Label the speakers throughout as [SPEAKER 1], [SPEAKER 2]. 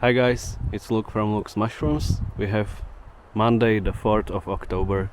[SPEAKER 1] Hi guys, it's Luke from Luke's Mushrooms. We have Monday the 4th of October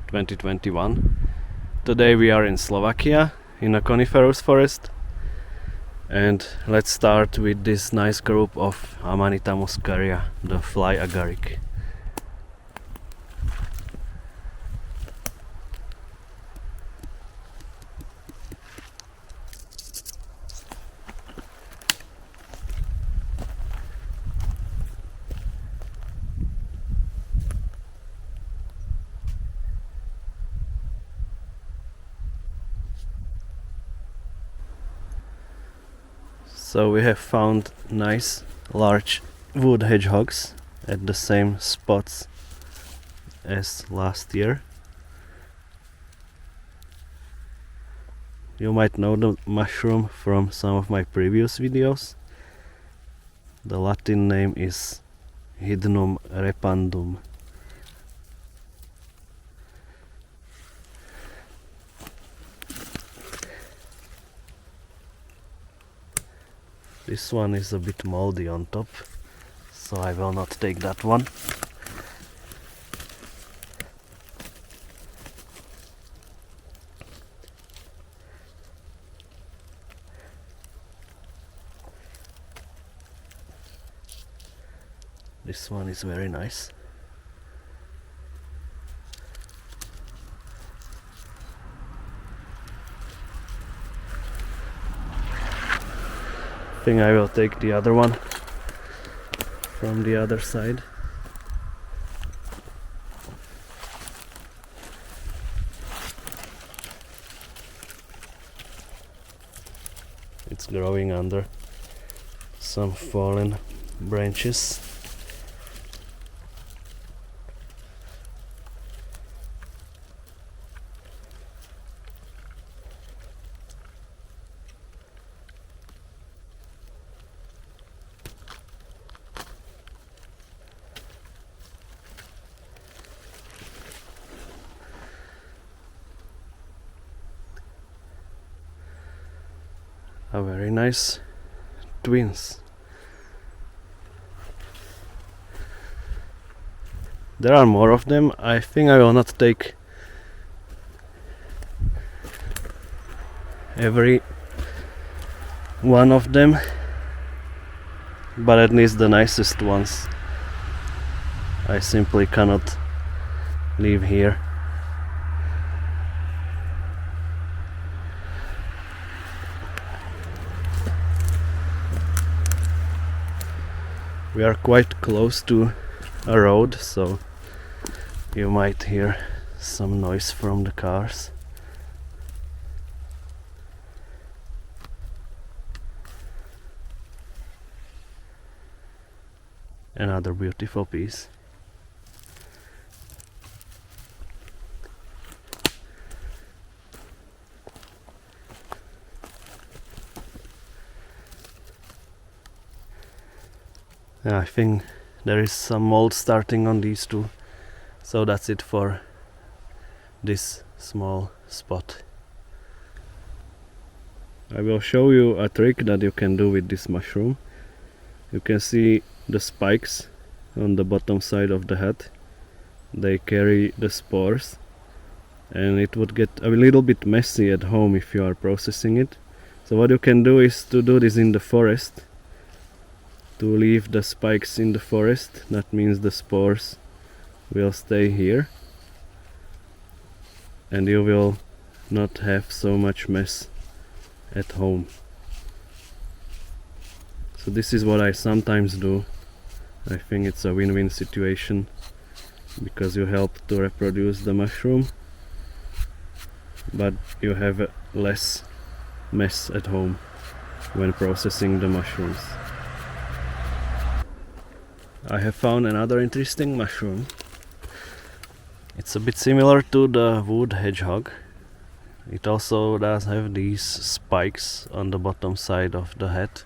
[SPEAKER 1] 2021. Today we are in Slovakia in a coniferous forest, and let's start with this nice group of Amanita Muscaria the Fly agaric. So we have found nice large wood hedgehogs at the same spots as last year. You might know the mushroom from some of my previous videos. The Latin name is Hydnum repandum. This one is a bit moldy on top, so I will not take that one. This one is very nice. I think I will take the other one from the other side. It's growing under some fallen branches. A very nice twins. There are more of them. I think I will not take every one of them, but at least the nicest ones I simply cannot leave here. We are quite close to a road, so you might hear some noise from the cars. Another beautiful piece. I think there is some mold starting on these two, so that's it for this small spot. I will show you a trick that you can do with this mushroom. You can see the spikes on the bottom side of the head. They carry the spores, and it would get a little bit messy at home if you are processing it. So what you can do is to do this in the forest. To leave the spikes in the forest, that means the spores will stay here and you will not have so much mess at home. So this is what I sometimes do. I think it's a win-win situation because you help to reproduce the mushroom, but you have less mess at home when processing the mushrooms. I have found another interesting mushroom. It's a bit similar to the wood hedgehog. It also does have these spikes on the bottom side of the head,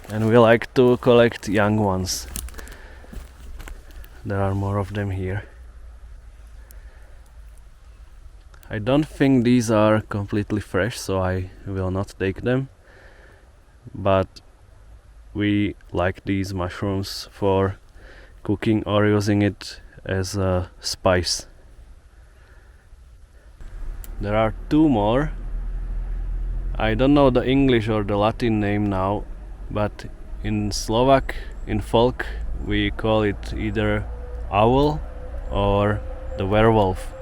[SPEAKER 1] and we like to collect young ones. There are more of them here. I don't think these are completely fresh, so I will not take them, but we like these mushrooms for cooking or using it as a spice. There are two more. I don't know the English or the Latin name now, but in Slovak, in folk, we call it either owl or the werewolf.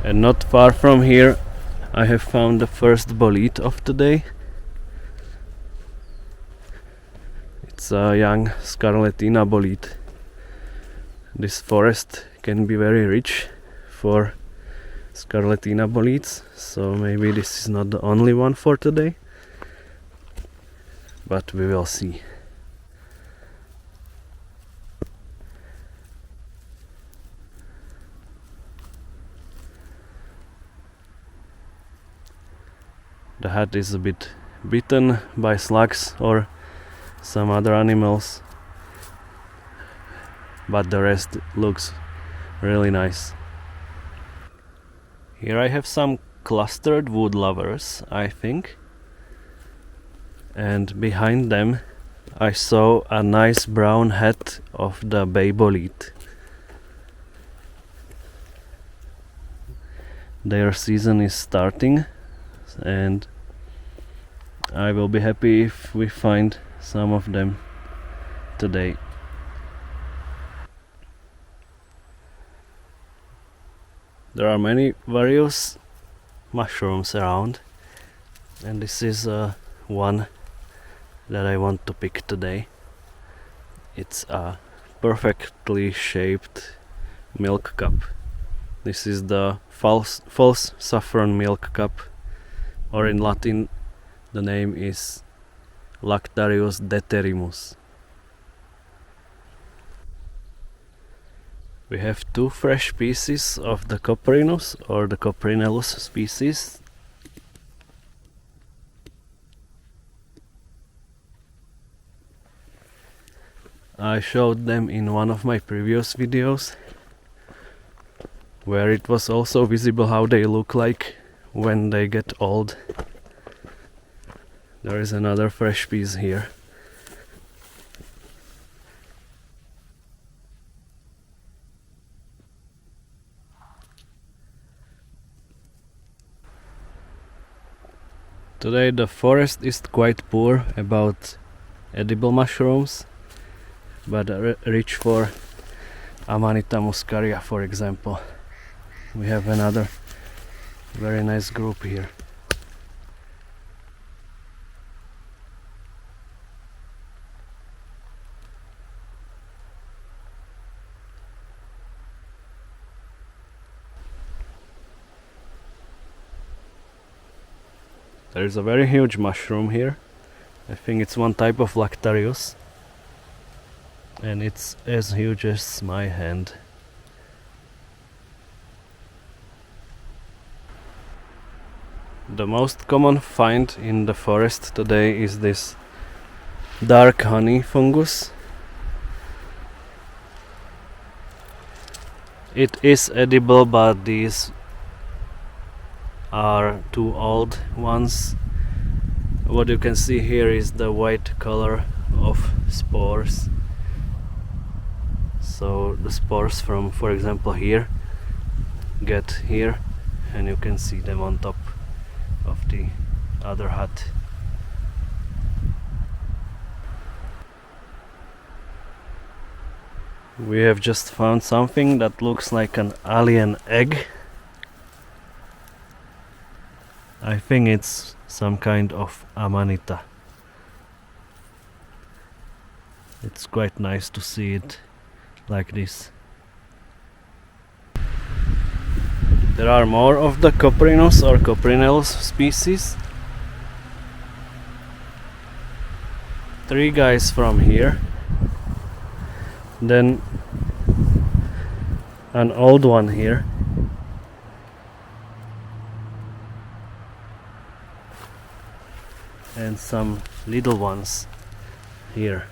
[SPEAKER 1] And not far from here I have found the first bolete of the day. It's a young Scarletina bolete. This forest can be very rich for Scarletina boletes, so maybe this is not the only one for today, but we will see. The hat is a bit bitten by slugs or some other animals, but the rest looks really nice. Here I have some clustered wood lovers, I think, and behind them I saw a nice brown hat of the bay bolete. Their season is starting, and I will be happy if we find some of them today. There are many various mushrooms around, and this is one that I want to pick today. It's a perfectly shaped milkcap. This is the false saffron milkcap, or in Latin the name is Lactarius Deterimus. We have two fresh pieces of the Coprinus or the Coprinellus species. I showed them in one of my previous videos, where it was also visible how they look like when they get old. There is another fresh piece here. Today the forest is quite poor about edible mushrooms, but rich for Amanita Muscaria, for example. We have another very nice group here. There is a very huge mushroom here. I think it's one type of Lactarius, and it's as huge as my hand. The most common find in the forest today is this dark honey fungus. It is edible, but these are two old ones. What you can see here is the white color of spores. So the spores from, for example, here get here, and you can see them on top of the other hut. We have just found something that looks like an alien egg. I think it's some kind of Amanita. It's quite nice to see it like this. There are more of the Coprinus or Coprinellus species. 3 guys from here. Then an old one here. And some little ones here.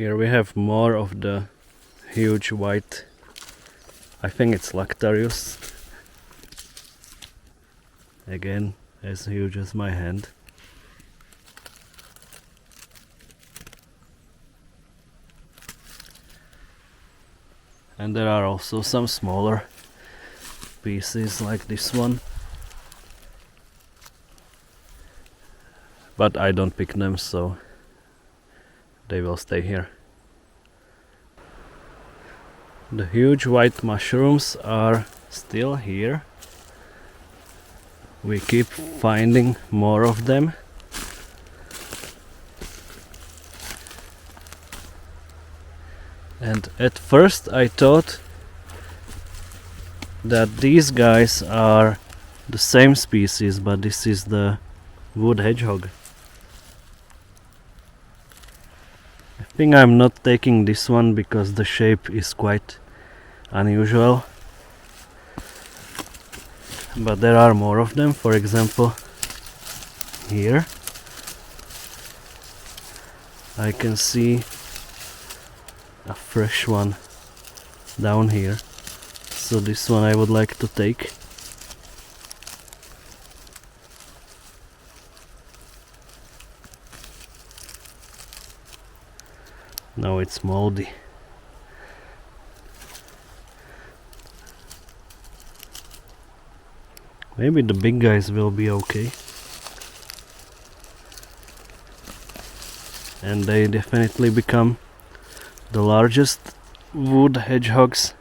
[SPEAKER 1] Here we have more of the huge white, I think it's Lactarius. Again, as huge as my hand. And there are also some smaller pieces like this one. But I don't pick them, so they will stay here. The huge white mushrooms are still here. We keep finding more of them. And at first I thought that these guys are the same species, but this is the wood hedgehog. I think I'm not taking this one because the shape is quite unusual. But there are more of them, for example here I can see a fresh one down here, so this one I would like to take. Now it's moldy. Maybe the big guys will be okay. And they definitely become the largest wood hedgehogs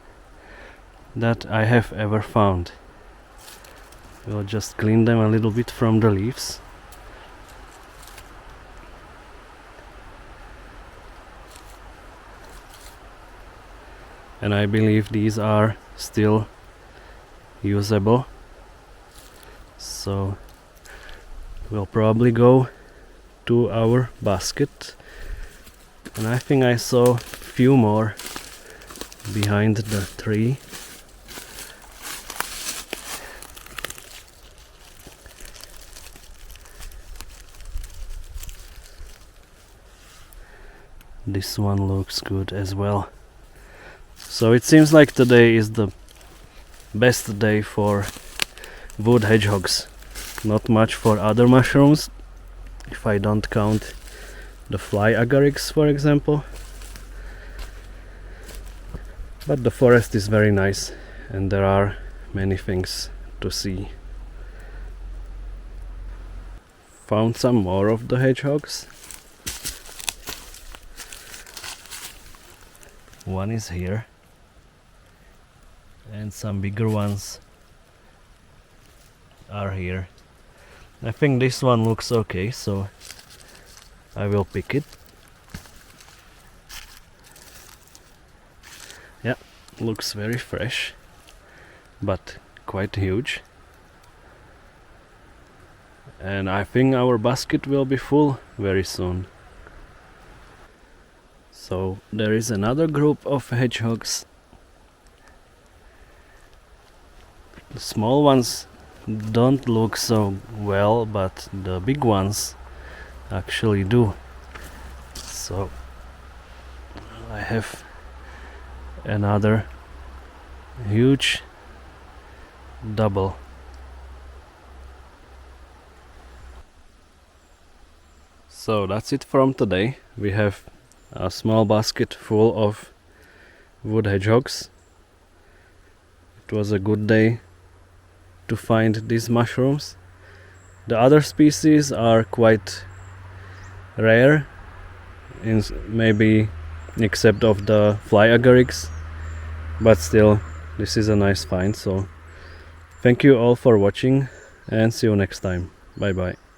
[SPEAKER 1] that I have ever found. We'll just clean them a little bit from the leaves. And I believe these are still usable. So we'll probably go to our basket. And I think I saw a few more behind the tree. This one looks good as well. So it seems like today is the best day for wood hedgehogs. Not much for other mushrooms, if I don't count the fly agarics, for example. But the forest is very nice and there are many things to see. Found some more of the hedgehogs. One is here and some bigger ones are here. I think this one looks okay, so I will pick it. Yeah, looks very fresh, but quite huge. And I think our basket will be full very soon. So there is another group of hedgehogs. The small ones don't look so well, but the big ones actually do. So I have another huge double. So that's it from today. We have a small basket full of wood hedgehogs. It was a good day to find these mushrooms. The other species are quite rare, maybe except of the fly agarics, but still this is a nice find. So thank you all for watching and see you next time. Bye bye.